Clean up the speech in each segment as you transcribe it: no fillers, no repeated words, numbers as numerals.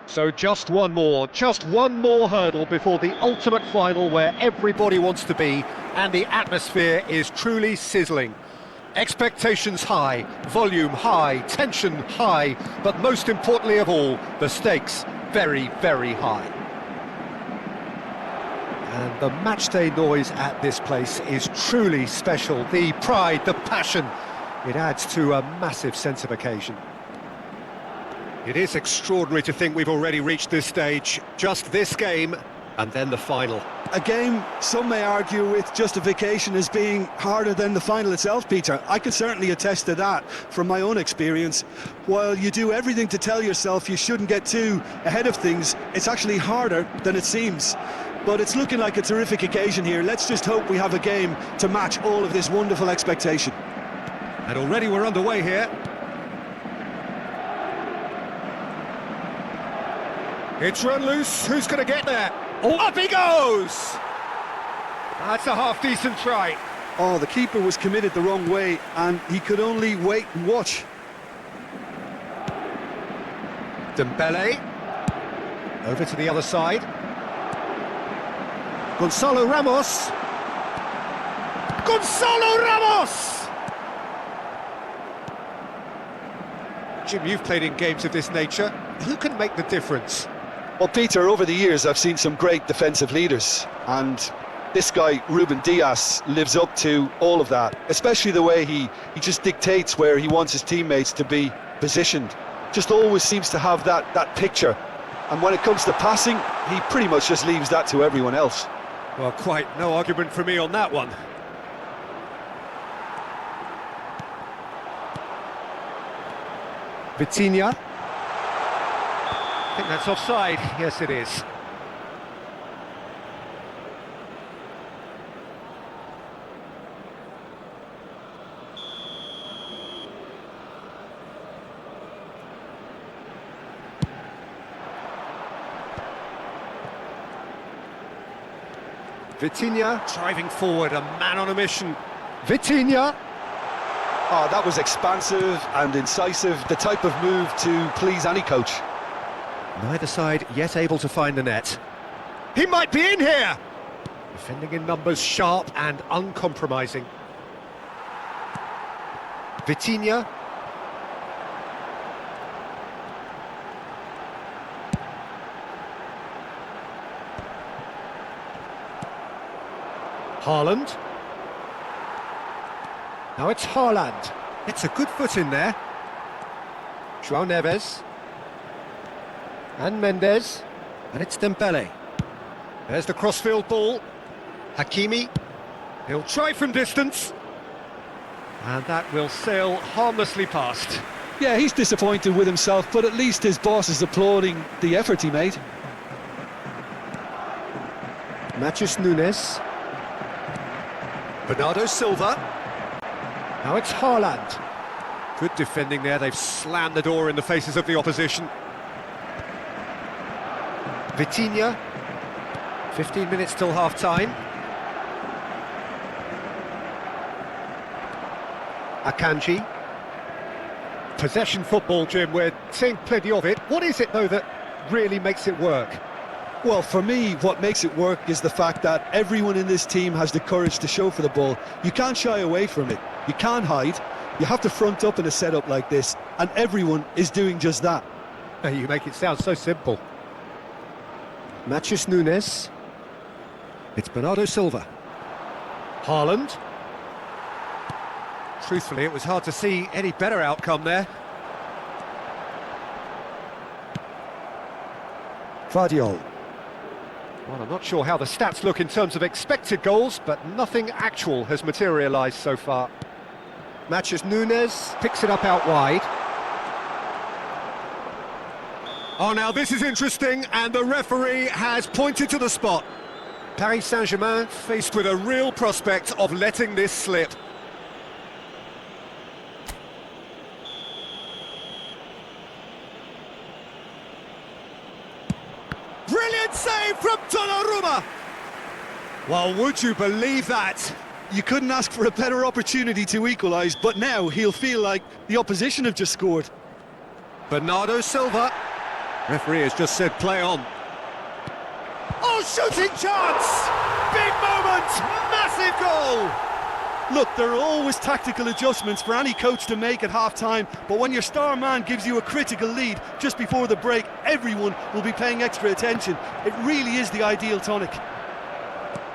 So just one more hurdle before the ultimate final where everybody wants to be and the atmosphere is truly sizzling. Expectations high, volume high, tension high, but most importantly of all, the stakes very, very high. And the matchday noise at this place is truly special. The pride, the passion, it adds to a massive sense of occasion. It is extraordinary to think we've already reached this stage. Just this game, and then the final. A game some may argue with justification as being harder than the final itself, Peter. I can certainly attest to that from my own experience. While you do everything to tell yourself you shouldn't get too ahead of things, it's actually harder than it seems. But it's looking like a terrific occasion here. Let's just hope we have a game to match all of this wonderful expectation. And already we're underway here. It's run loose, who's going to get there? Oh, up he goes! That's a half-decent try. Oh, the keeper was committed the wrong way, and he could only wait and watch. Dembele. Over to the other side. Gonzalo Ramos. Gonzalo Ramos! Jim, you've played in games of this nature. Who can make the difference? Well, Peter, over the years I've seen some great defensive leaders, and this guy, Ruben Dias, lives up to all of that, especially the way he just dictates where he wants his teammates to be positioned. Just always seems to have that picture, and when it comes to passing, he pretty much just leaves that to everyone else. Well, quite no argument for me on that one. Vitinha. I think that's offside. Yes, it is. Vitinha driving forward, a man on a mission. Vitinha. Oh, that was expansive and incisive, the type of move to please any coach. Neither side yet able to find the net. He might be in here! Defending in numbers, sharp and uncompromising. Vitinha. Haaland. Now it's Haaland. It's a good foot in there. João Neves. And Mendes. And it's Dembele. There's the crossfield ball. Hakimi. He'll try from distance. And that will sail harmlessly past. Yeah, he's disappointed with himself, but at least his boss is applauding the effort he made. Matheus Nunes. Bernardo Silva. Now it's Haaland. Good defending there, they've slammed the door in the faces of the opposition. Vitinha. 15 minutes till half-time. Akanji. Possession football, Jim, we're seeing plenty of it. What is it, though, that really makes it work? Well, for me, what makes it work is the fact that everyone in this team has the courage to show for the ball. You can't shy away from it. You can't hide. You have to front up in a setup like this, and everyone is doing just that. You make it sound so simple. Matheus Nunes. It's Bernardo Silva. Haaland. Truthfully, it was hard to see any better outcome there. Guardiola. Well, I'm not sure how the stats look in terms of expected goals, but nothing actual has materialised so far. Matches Nunes, picks it up out wide. Oh, now this is interesting, and the referee has pointed to the spot. Paris Saint-Germain faced with a real prospect of letting this slip. Brilliant save from Donnarumma! Well, would you believe that? You couldn't ask for a better opportunity to equalise, but now he'll feel like the opposition have just scored. Bernardo Silva. Referee has just said play on. Oh, shooting chance! Big moment! Massive goal! Look, there are always tactical adjustments for any coach to make at half-time, but when your star man gives you a critical lead just before the break, everyone will be paying extra attention. It really is the ideal tonic.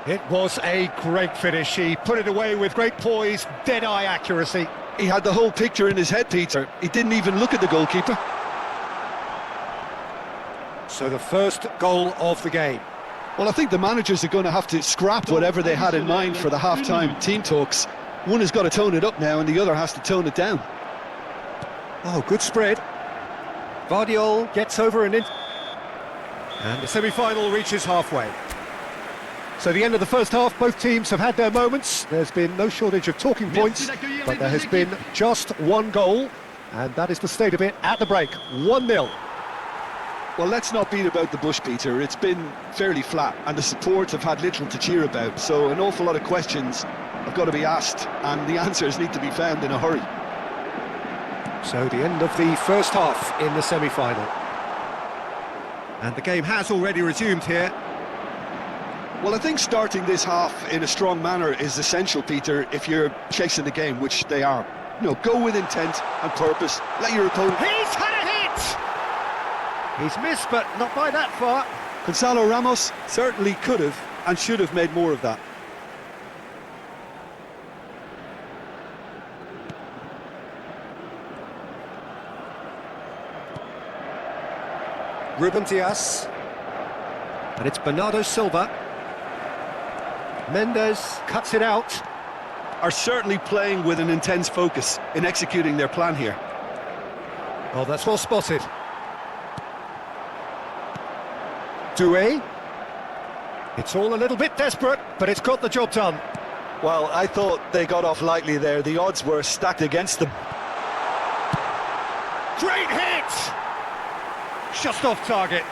It was a great finish. He put it away with great poise, dead-eye accuracy. He had the whole picture in his head, Peter. He didn't even look at the goalkeeper. So the first goal of the game. Well, I think the managers are going to have to scrap whatever they had in mind for the half-time team talks. One has got to tone it up now and the other has to tone it down. Oh, good spread. Guardiola gets over and in. And the semi-final reaches halfway. So the end of the first half, both teams have had their moments. There's been no shortage of talking points, but there has been just one goal, and that is the state of it at the break, 1-0. Well, let's not beat about the bush, Peter. It's been fairly flat, and the support have had little to cheer about, so an awful lot of questions have got to be asked, and the answers need to be found in a hurry. So the end of the first half in the semi-final. And the game has already resumed here. Well, I think starting this half in a strong manner is essential, Peter, if you're chasing the game, which they are. You know, go with intent and purpose, let your opponent... He's had a hit! He's missed, but not by that far. Gonzalo Ramos certainly could have and should have made more of that. Ruben Dias. And it's Bernardo Silva. Mendes cuts it out. Are certainly playing with an intense focus in executing their plan here. Oh, that's well spotted. Doué. It's all a little bit desperate, but it's got the job done. Well, I thought they got off lightly there. The odds were stacked against them. Great hit! Just off target.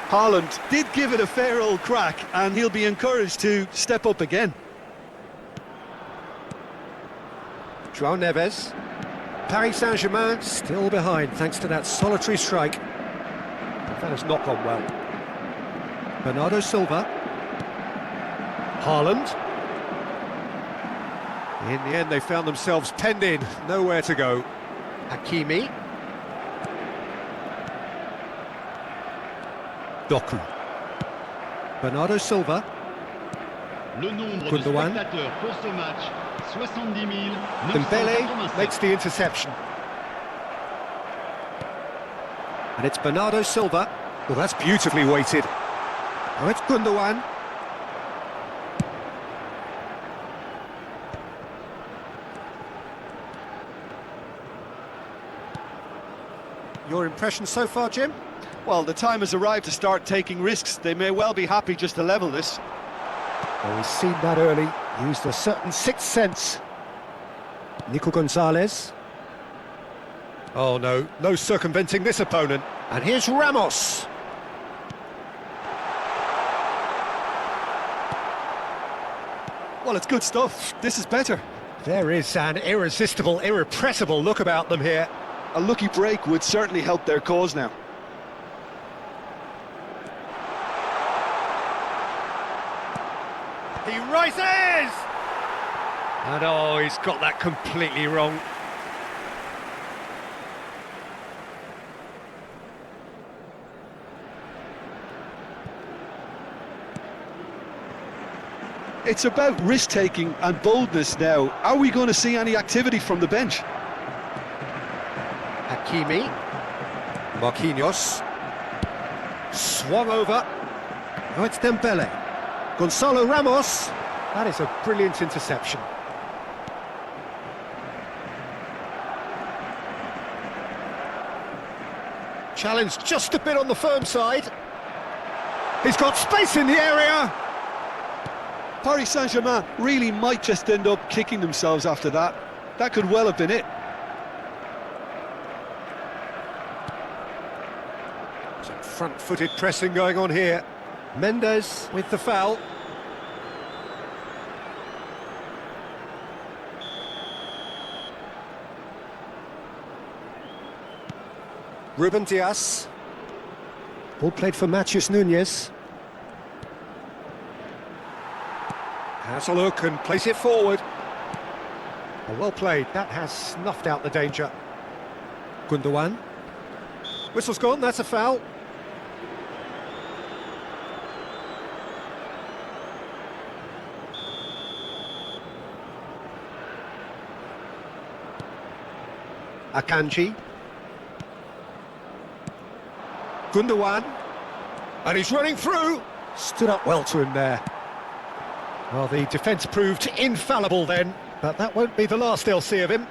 Haaland did give it a fair old crack, and he'll be encouraged to step up again. João Neves. Paris Saint-Germain still behind thanks to that solitary strike. But that has not gone well. Bernardo Silva. Haaland. In the end, they found themselves penned in, nowhere to go. Hakimi. Doku. Bernardo Silva. Le nombre de Gundogan. spectateurs pour ce match, 70 Dembele 987. makes the interception. And it's Bernardo Silva. Well, that's beautifully weighted. Now it's Gundogan. Your impression so far, Jim? Well, the time has arrived to start taking risks. They may well be happy just to level this. Well, he's seen that early, used a certain sixth sense. Nico Gonzalez. Oh no, no circumventing this opponent. And here's Ramos. Well, it's good stuff. This is better. There is an irresistible, irrepressible look about them here. A lucky break would certainly help their cause now. He rises! And oh, he's got that completely wrong. It's about risk-taking and boldness now. Are we going to see any activity from the bench? Hakimi. Marquinhos. Swung over. Oh, it's Dembele. Gonzalo Ramos. That is a brilliant interception. Challenge just a bit on the firm side. He's got space in the area. Paris Saint-Germain really might just end up kicking themselves after that. That could well have been it. Some front-footed pressing going on here. Mendes with the foul. Ruben Dias. Ball played for Matheus Nunes. Has a look and place it forward. Oh, well played. That has snuffed out the danger. Gundogan. Whistle's gone, that's a foul. Akanji. Gundogan, and he's running through. Stood up well to him there. Well, the defence proved infallible then, but that won't be the last they'll see of him.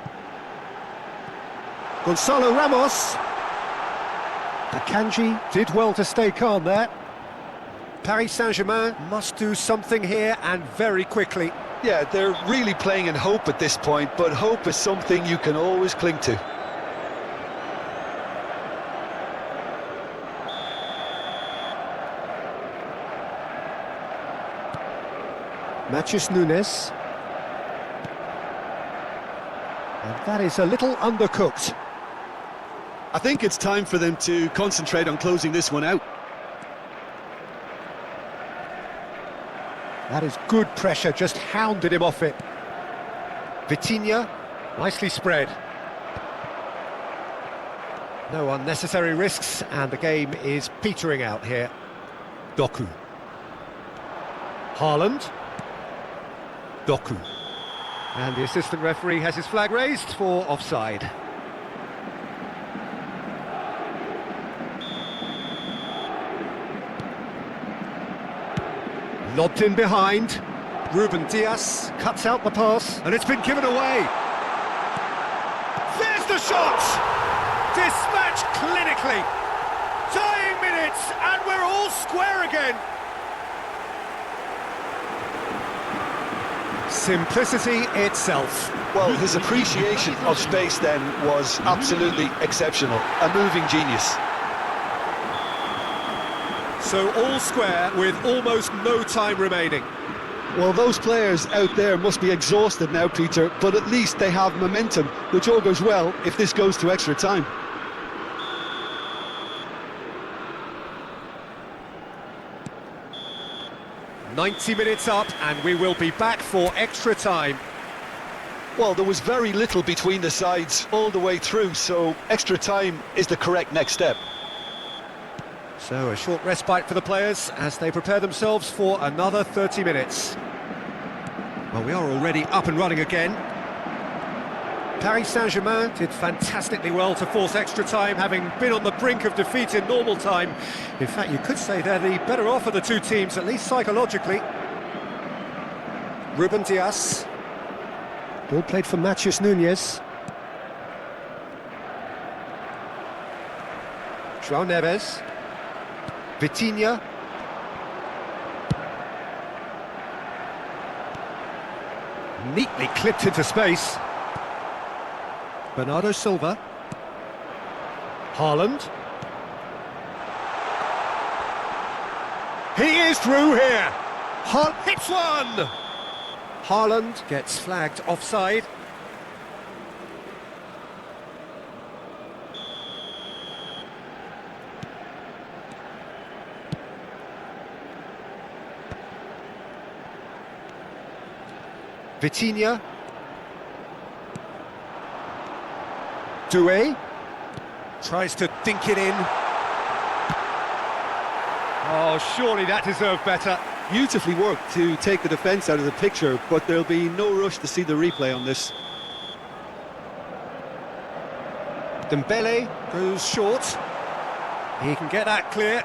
Gonzalo Ramos. Akanji did well to stay calm there. Paris Saint-Germain must do something here, and very quickly. Yeah, they're really playing in hope at this point, but hope is something you can always cling to. Matheus Nunes. And that is a little undercooked. I think it's time for them to concentrate on closing this one out. That is good pressure, just hounded him off it. Vitinha, nicely spread. No unnecessary risks, and the game is petering out here. Doku. Haaland. Doku. And the assistant referee has his flag raised for offside. Lobbed in behind. Ruben Dias cuts out the pass, and it's been given away. There's the shot! Dispatched clinically. Dying minutes, and we're all square again. Simplicity itself. Well, his appreciation of space then was absolutely exceptional. A moving genius. So all square with almost no time remaining. Well, those players out there must be exhausted now, Peter, but at least they have momentum, which all goes well if this goes to extra time. "90 minutes up, and we will be back for extra time." Well, there was very little between the sides all the way through, so extra time is the correct next step. So a short respite for the players as they prepare themselves for another 30 minutes. Well, we are already up and running again. Paris Saint-Germain did fantastically well to force extra time, having been on the brink of defeat in normal time. In fact, you could say they're the better off of the two teams, at least psychologically. Ruben Dias. Ball played for Matheus Nunes. João Neves. Vitinha. Neatly clipped into space. Bernardo Silva. Haaland. He is through here. Hits one. Haaland gets flagged offside. Vitinha. Doué tries to dink it in. Oh, surely that deserved better. Beautifully worked to take the defence out of the picture, but there'll be no rush to see the replay on this. Dembele goes short. He can get that clear.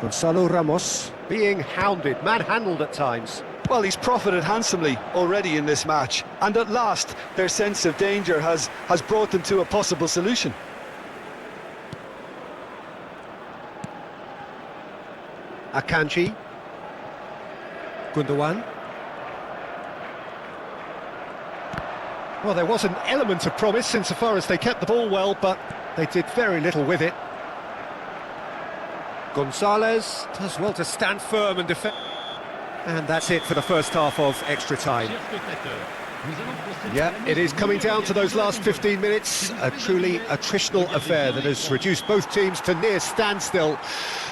Gonzalo Ramos being hounded, manhandled at times. Well, he's profited handsomely already in this match, and at last their sense of danger has brought them to a possible solution. Akanji. Gundogan. Well, there was an element of promise insofar as they kept the ball well, but they did very little with it. Gonzalez does well to stand firm and defend. And that's it for the first half of extra time. Yeah, it is coming down to those last 15 minutes. A truly attritional affair that has reduced both teams to near standstill.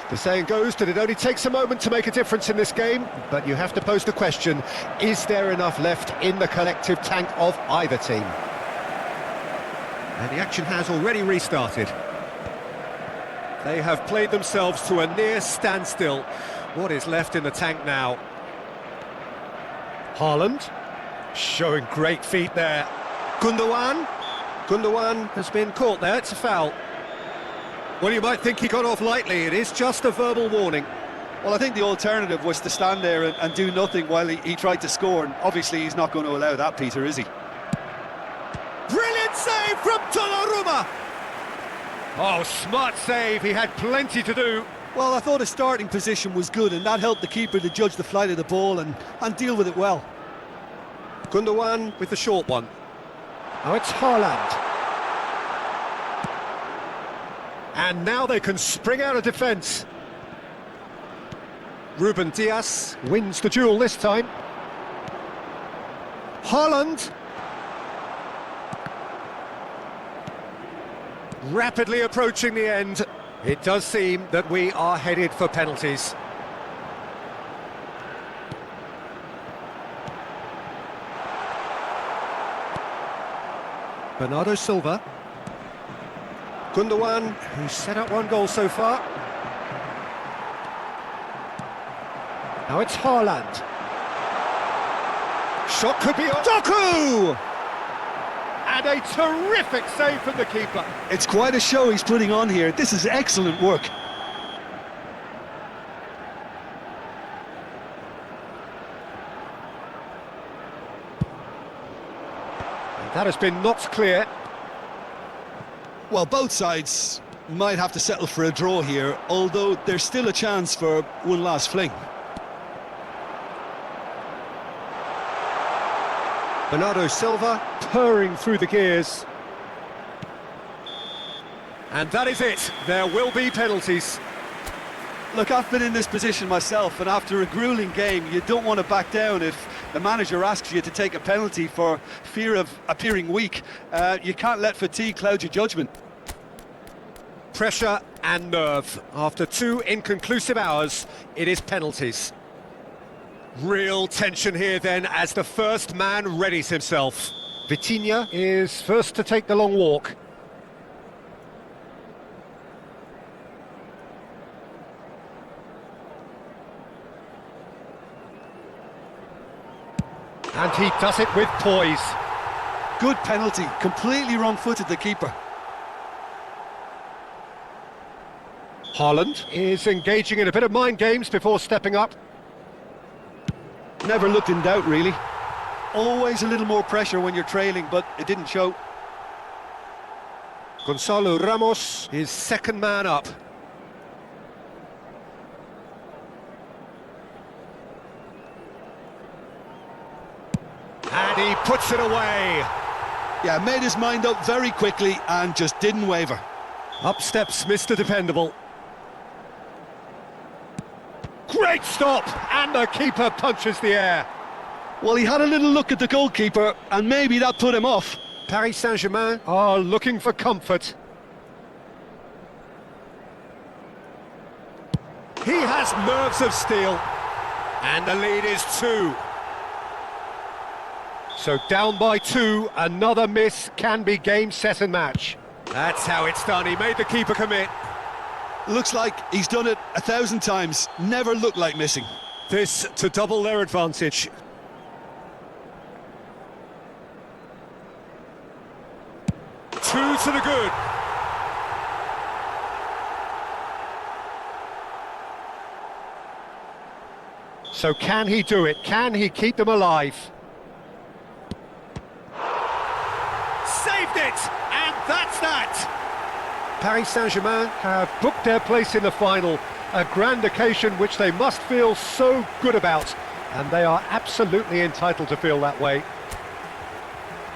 The saying goes that it only takes a moment to make a difference in this game, but you have to pose the question, is there enough left in the collective tank of either team? And the action has already restarted. They have played themselves to a near standstill. What is left in the tank now? Haaland, showing great feet there. Gundogan has been caught there, it's a foul. Well, you might think he got off lightly, it is just a verbal warning. Well, I think the alternative was to stand there and do nothing while he tried to score, and obviously he's not going to allow that, Peter, is he? Brilliant save from Donnarumma! Oh, smart save, he had plenty to do. Well, I thought his starting position was good, and that helped the keeper to judge the flight of the ball and deal with it well. Gundogan with the short one. Now it's Haaland. And now they can spring out of defence. Ruben Dias wins the duel this time. Haaland. Rapidly approaching the end. It does seem that we are headed for penalties. Bernardo Silva. Gundogan, who's set up one goal so far. Now it's Haaland. Shot could be on. Doku! And a terrific save from the keeper. It's quite a show he's putting on here. This is excellent work. And that has been knocked clear. Well, both sides might have to settle for a draw here, although there's still a chance for one last fling. Bernardo Silva purring through the gears. And that is it. There will be penalties. Look, I've been in this position myself, and after a grueling game, you don't want to back down if the manager asks you to take a penalty for fear of appearing weak. You can't let fatigue cloud your judgment. Pressure and nerve. After 2 inconclusive hours, it is penalties. Real tension here then as the first man readies himself. Vitinha is first to take the long walk. And he does it with poise. Good penalty, completely wrong-footed the keeper. Haaland is engaging in a bit of mind games before stepping up. Never looked in doubt, really. Always a little more pressure when you're trailing, but it didn't show. Gonzalo Ramos is second man up. And he puts it away. Yeah, made his mind up very quickly and just didn't waver. Up steps Mr. Dependable. Great stop! And the keeper punches the air. Well, he had a little look at the goalkeeper, and maybe that put him off. Paris Saint-Germain are looking for comfort. He has nerves of steel. And the lead is 2. So down by 2, another miss can be game, set and match. That's how it's done, he made the keeper commit. Looks like he's done it 1,000 times, never looked like missing. This to double their advantage. Two to the good. So can he do it? Can he keep them alive? Saved it! And that's that! Paris Saint-Germain have booked their place in the final, a grand occasion which they must feel so good about, and they are absolutely entitled to feel that way.